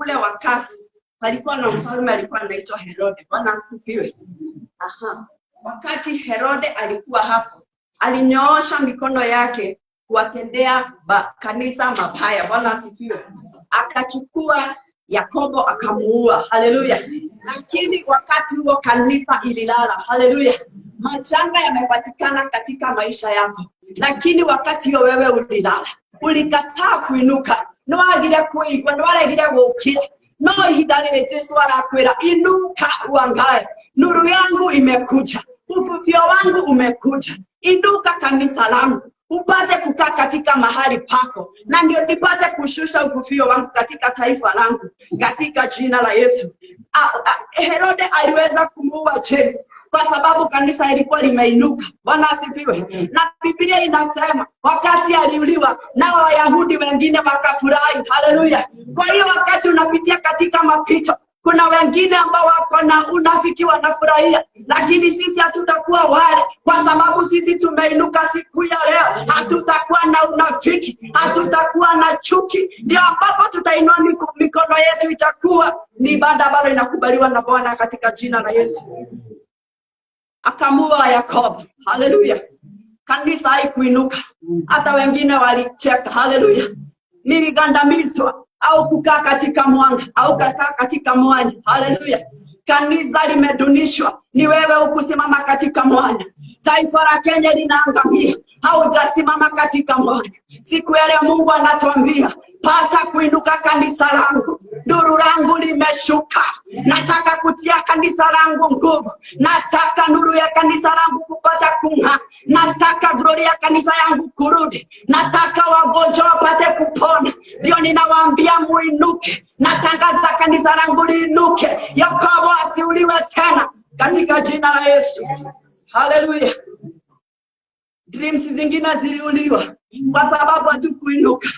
ule wakati palikuwa na mfalme alikuwa anaitwa Herode. Bwana asifiwe. Wakati Herode alikuwa hapo, alinyoosha mikono yake kuwatendea kanisa mabaya. Bwana asifiwe. Akachukua Yakobo akamuua. Haleluya. Lakini wakati huo kanisa ililala. Haleluya. Majanga yamepatikana katika maisha yako, lakini wakati huo wewe ulilala, ulikataa kuinuka. No agire kuigwa, no aregire gukira. No hidalile Yesu arakwira, inuka uangae. Nuru yangu imekuja. Ufufio wangu umekuja. Inuka kanisa langu, upate kukaa katika mahali pako, na ndio nipate kushusha ufufio wangu katika taifa langu, katika jina la Yesu. Herode aliweza kumuua James kwa sababu kanisa ilikuwa limeinuka. Bwana asifiwe. Na Biblia inasema wakati aliuliwa, na Wayahudi wengine wakafurahi. Haleluya. Kwa hiyo wakati unapitia katika mapito, kuna wengine ambao wako na unafiki wanafurahia, lakini sisi hatutakuwa wale, kwa sababu sisi tumeinuka siku ya leo. Hatutakuwa na unafiki, hatutakuwa na chuki. Ndio ambapo tutainua mikono yetu, itakuwa ni ibada ambayo inakubaliwa na Bwana katika jina la Yesu. Akamua Yakobo. Haleluya. Kanisa haikuinuka. Hata wengine walicheka. Haleluya. Niligandamizwa au kukaa katika mwanga au kukaa katika mwanya. Haleluya. Kanisa limedunishwa, ni wewe ukusimama katika mwanya. Taifa la Kenya linaangamia, haujasimama katika mwanya. Siku ya leo Mungu anatuambia, pata kuinuka kanisa langu. Nuru langu limeshuka. Nataka kutia kanisa langu nguvu. Nataka nuru ya kanisa langu kupata kung'aa. Nataka glory ya kanisa yangu kurudi. Nataka wagonjwa wapate kupona. Ndio ninawaambia muinuke. Natangaza kanisa langu liinuke. Yakobo asiuliwe tena katika jina la Yesu. Haleluya. Dreams zingine ziliuliwa kwa sababu hatukuinuka.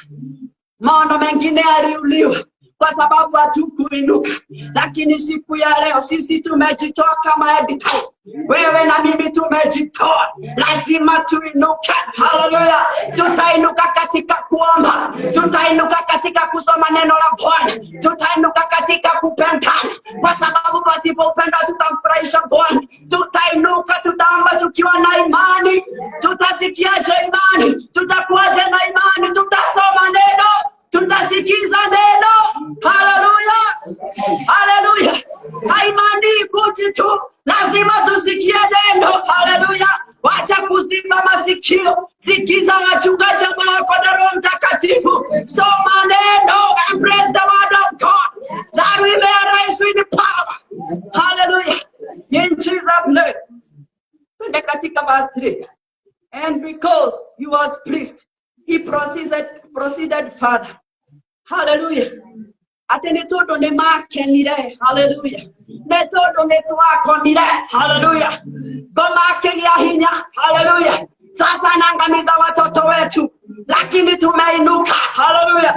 Maono mengine yaliuliwa kwa sababu hatukuinuka. Lakini siku ya leo sisi tumejitoa kama editor. Wewe na mimi tumejitoa. Lazima tuinuke. Haleluya. Tutainuka katika kuomba. Tutainuka katika kusoma neno la Bwana. Tutainuka katika kupendana. Kwa sababu pasipo upendo tutamfurahisha Bwana. Tutainuka, tutaomba tukiwa na imani. Tutasikiaje imani? Tutakuwaje na imani? Tutasoma neno. Tutasikiza neno. Haleluya. Haleluya. Imani kuji tu. Lazima tusikie neno. Haleluya. Wacha kuziba masikio. Sikiza wachungaji ambao wako na Roho Mtakatifu. Soma neno. Embrace the word of God, that we may arise with power. Hallelujah. In Jesus' name. Tunde katika verse 3. And because he was pleased, he proceeded further. Hallelujah. Atene todo ne makenire. Hallelujah. Ne todo ne twakomire. Hallelujah. Goma kenya hinya. Hallelujah. Sasa naangamiza watoto wetu, lakini tumeinuka. Hallelujah.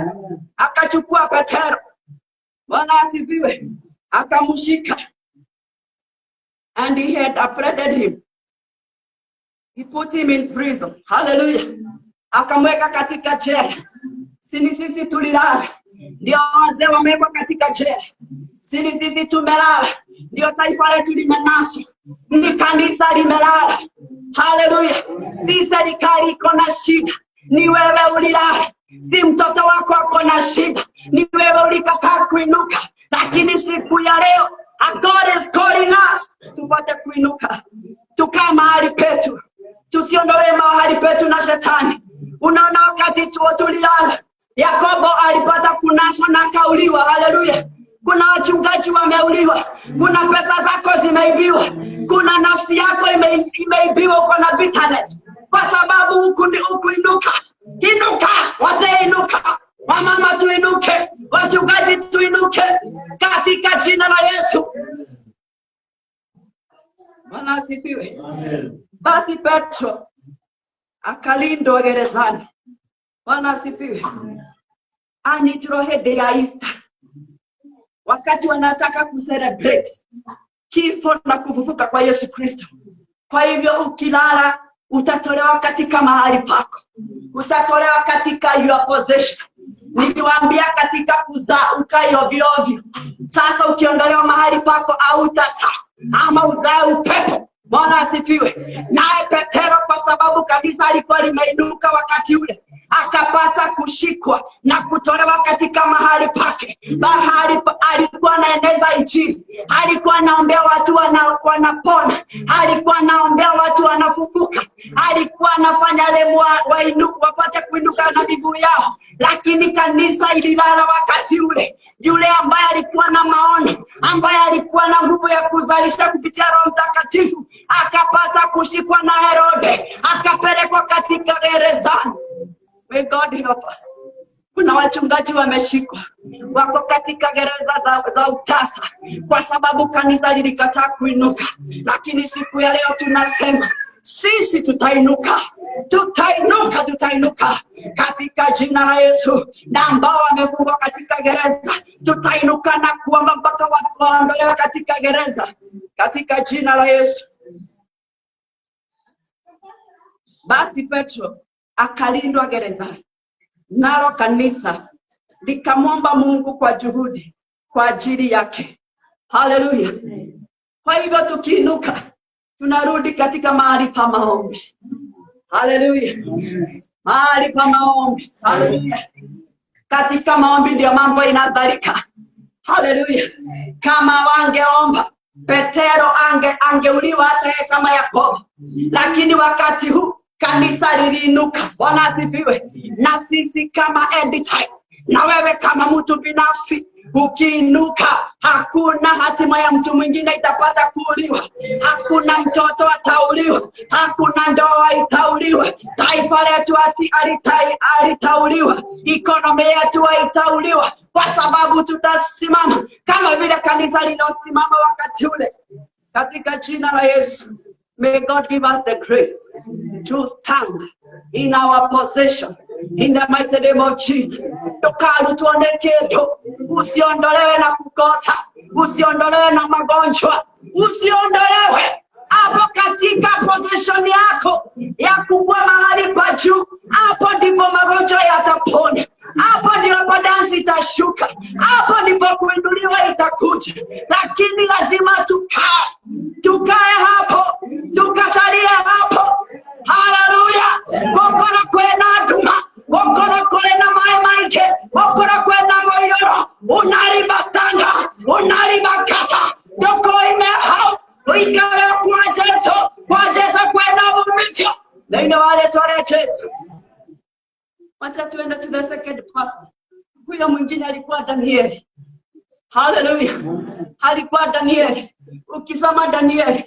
Akachukua Petero. Bwana asifiwe. Akamshika. And he had upbraided him. He put him in prison. Hallelujah. Akamweka katika jela. Sisi tulilala, ndio wazee wamewekwa katika jela. Sisi tumelala, ndio taifa letu limenaswa. Ni kanisa limelala. Haleluya. Si serikali iko na shida, ni wewe ulilala. Si mtoto wako ako na shida, ni wewe ulikataa kuinuka. Lakini siku ya leo, God is calling us tupate kuinuka. Tukae mahali petu, tusiondolewe mahali petu na shetani. Unaona wakati tulilala, Yakobo alipata kunaswa na kauliwa. Haleluya. Kuna wachungaji wameuliwa. Kuna pesa zako zimeibiwa. Kuna nafsi yako imeibiwa kwa na bitterness. Kwa sababu ukuinuka. Inuka. Wazee inuka. Wamama tuinuke. Wachungaji tuinuke. Katika jina la Yesu. Bwana asifiwe. Amen. Basi Petro akalindwa gerezani. Bwana asifiwe. Anitirohede ya Easter. Wakati wanataka kucelebrate kifo na kufufuka kwa Yesu Kristo. Kwa hivyo ukilala utatolewa katika mahali pako. Utatolewa katika your possession. Niliwaambia katika kuzaa ukai ovyo ovyo. Sasa ukiondolewa mahali pako au tasa ama uzae upepo. Bwana asifiwe. Naye Petero, kwa sababu kanisa alikuwa limeinuka wakati ule, akapata kushikwa na kutolewa katika mahali pake. Bahari alikuwa anaeneza injili, alikuwa anaombea watu wanapona, alikuwa anaombea watu wanafufuka, alikuwa anafanya lemu wapate kuinuka na miguu yao. Lakini kanisa ililala wakati ule. Yule ambaye alikuwa na maono, ambaye alikuwa na nguvu ya kuzalisha kupitia Roho Mtakatifu, akapata kushikwa na Herode, akapelekwa katika gerezani. May God help us. Kuna wachungaji wameshikwa, wako katika gereza za utasa kwa sababu kanisa lilikataa kuinuka. Lakini siku ya leo tunasema sisi tutainuka, tutainuka, tutainuka katika jina la Yesu. Na ambao wamefungwa katika gereza, tutainuka na kuomba mpaka watu waondolewe katika gereza katika jina la Yesu. Basi Petro akalindwa gerezani, nalo kanisa likamwomba Mungu kwa juhudi kwa ajili yake. Haleluya. Kwa hivyo tukiinuka, tunarudi katika mahali pa maombi. Haleluya. Mahali pa maombi. Haleluya. Katika maombi ndio mambo inadhalika. Haleluya. Kama wangeomba, Petero angeuliwa hata kama Yakobo. Lakini wakati huu kanisa liliinuka. Bwana asifiwe. Na sisi kama editor, na wewe kama mtu binafsi, ukiinuka, hakuna hatima ya mtu mwingine itapata kuuliwa. Hakuna mtoto atauliwa, hakuna ndoa itauliwa, taifa letu alitauliwa, ekonomi yetu haitauliwa, kwa sababu tutasimama kama vile kanisa lilosimama wakati ule. Katika jina la Yesu, may God give us the grace to stand in our possession. In the mighty name of Jesus. Tukalu tuonekedo. Usiondolewe na kukosa. Usiondolewe na magonjwa. Usiondolewe hapo katika position yako ya kuwa mahali pa juu. Hapo ndipo magonjwa yataponya. Hapo ndipo dansi itashuka. Hapo ndipo kuinuliwa itakuja. Lakini lazima tukae hapo. Tukatalia hapo. Haleluya. Kokora kwena duma. Kokora kwena maike. Kokora kwena moyoro. Unariba sanga. Unariba kata. Doko ime hao. Uikare kwa Yesu. Kwa Yesu kwena umicho. Na ina wale tuwale Yesu. Wacha tuende to the second person. Huyo mwingine alikuwa Danieli. Haleluya. Alikuwa Danieli. Ukisoma Danieli